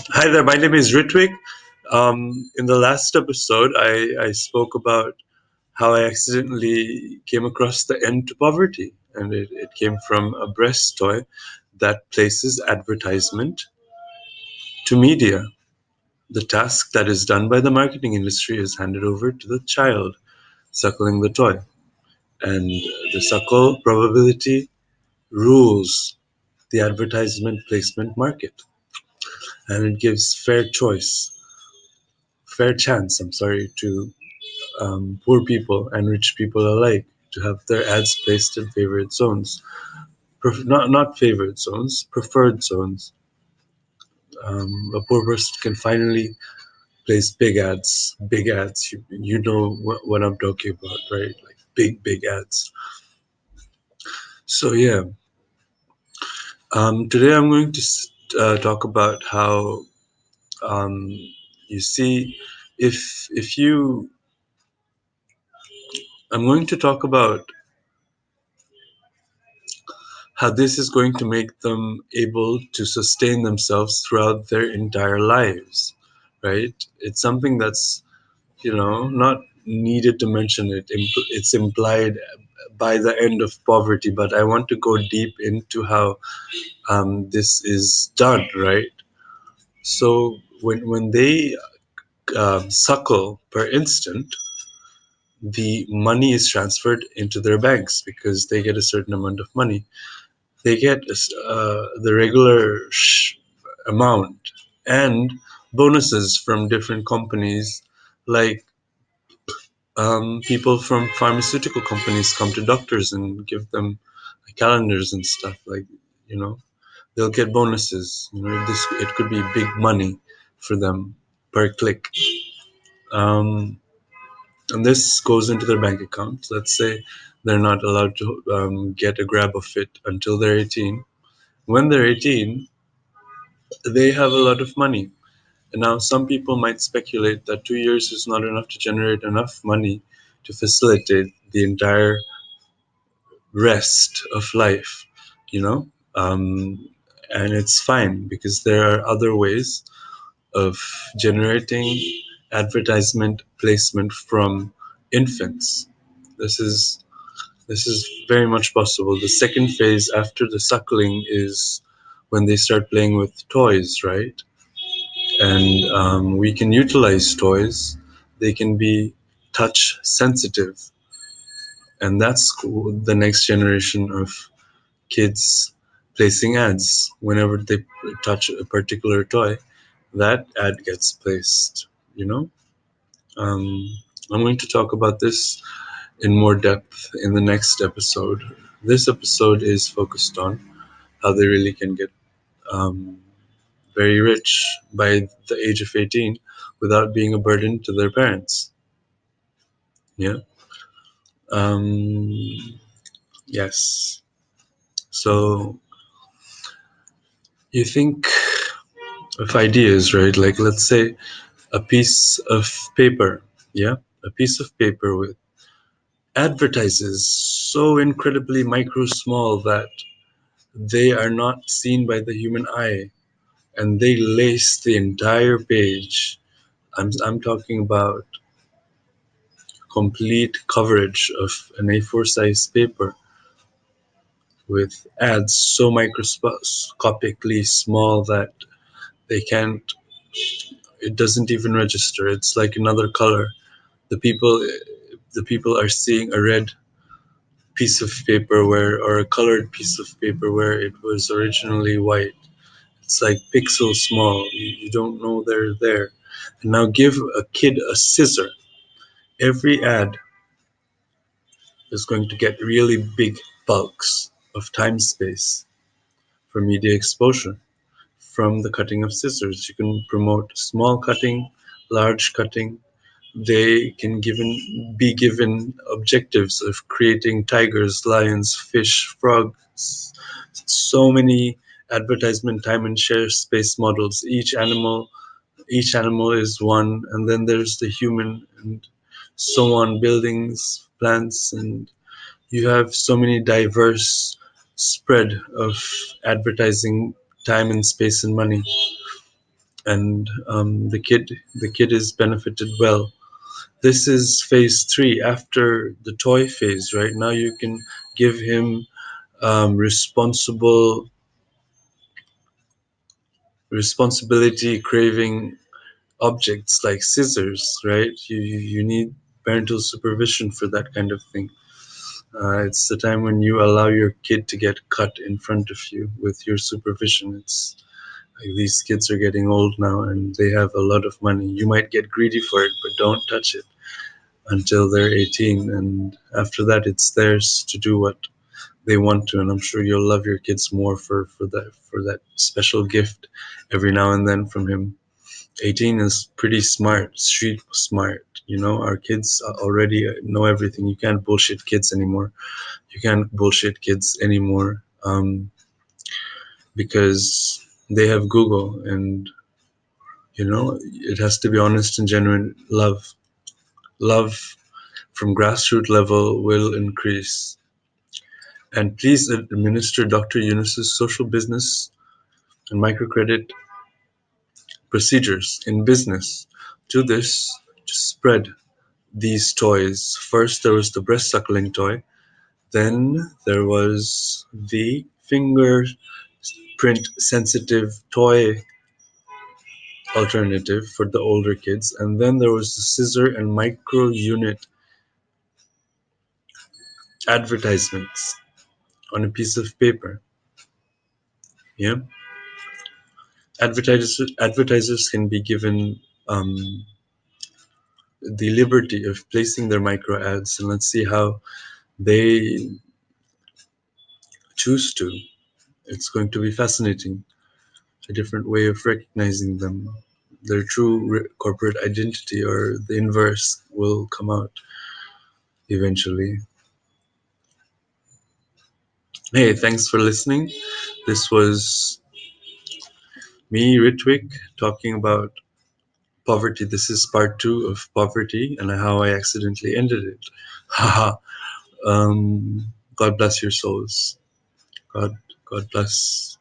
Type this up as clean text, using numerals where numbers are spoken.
Hi there, my name is Ritwik. In the last episode, I spoke about how I accidentally came across the end to poverty, and it came from a breast toy that places advertisement to media. The task that is done by the marketing industry is handed over to the child suckling the toy, and the suckle probability rules the advertisement placement market, and it gives fair chance, I'm sorry, to poor people and rich people alike to have their ads placed in favorite zones. Not favorite zones, preferred zones. A poor person can finally place big ads. Big ads. You know what I'm talking about, right? Like big ads. So yeah, today I'm going to talk about how um, you see if you I'm going to talk about how this is going to make them able to sustain themselves throughout their entire lives, right? It's something that's, not needed to mention it. It's implied by the end of poverty, but I want to go deep into how this is done, right? So when they suckle per instant, the money is transferred into their banks because they get a certain amount of money. They get the regular amount and bonuses from different companies, like people from pharmaceutical companies come to doctors and give them calendars and stuff, like, you know they'll get bonuses. It could be big money for them per click. Um, and this goes into their bank account. Let's say they're not allowed to get a grab of it until they're 18. When they're 18, they have a lot of money. And now some people might speculate that 2 years is not enough to generate enough money to facilitate the entire rest of life, you know? And it's fine because there are other ways of generating advertisement placement from infants. This is this is very much possible. The second phase after the suckling is when they start playing with toys, right? And we can utilize toys. They can be touch sensitive, and that's cool. The next generation of kids placing ads. Whenever they touch a particular toy, that ad gets placed. You know, um, I'm going to talk about this in more depth in the next episode. This episode is focused on how they really can get um, very rich by the age of 18 without being a burden to their parents. Yeah. Um, yes. So you think of ideas, right? Like, let's say a piece of paper. Yeah. A piece of paper with advertises so incredibly micro small that they are not seen by the human eye, and they lace the entire page. I'm talking about complete coverage of an A4 size paper with ads so microscopically small that they can't, it doesn't even register. It's like another color. The people are seeing a red piece of paper where, or a colored piece of paper where it was originally white. It's like pixel small. You don't know they're there. And now give a kid a scissor. Every ad is going to get really big bulks of time space for media exposure from the cutting of scissors. You can promote small cutting, large cutting. They can be given objectives of creating tigers, lions, fish, frogs. So many advertisement time and share space models. Each animal is one, and then there's the human, and so on. Buildings, plants, and you have so many diverse spread of advertising time and space and money. and the kid is benefited well. This is phase three after the toy phase. Right now, you can give him responsibility craving objects like scissors. Right, you need parental supervision for that kind of thing. It's the time when you allow your kid to get cut in front of you with your supervision. It's like these kids are getting old now and they have a lot of money. You might get greedy for it, but don't touch it until they're 18. And after that, it's theirs to do what they want to. And I'm sure you'll love your kids more for that special gift every now and then from him. 18 is pretty smart, street smart. Our kids already know everything. You can't bullshit kids anymore. You can't bullshit kids anymore, because they have Google, and it has to be honest and genuine love. Love from grassroots level will increase. And please administer Dr. Yunus's social business and microcredit procedures in business to this to spread these toys. First, there was the breast suckling toy. Then there was the fingerprint sensitive toy alternative for the older kids. And then there was the scissor and micro unit advertisements on a piece of paper. Yeah, advertisers can be given the liberty of placing their micro ads, and let's see how they choose to. It's going to be fascinating, a different way of recognizing them. Their true corporate identity, or the inverse, will come out eventually. Hey, thanks for listening. This was me, Ritwik, talking about poverty. This is part two of poverty and how I accidentally ended it. Haha. God bless your souls. God, God bless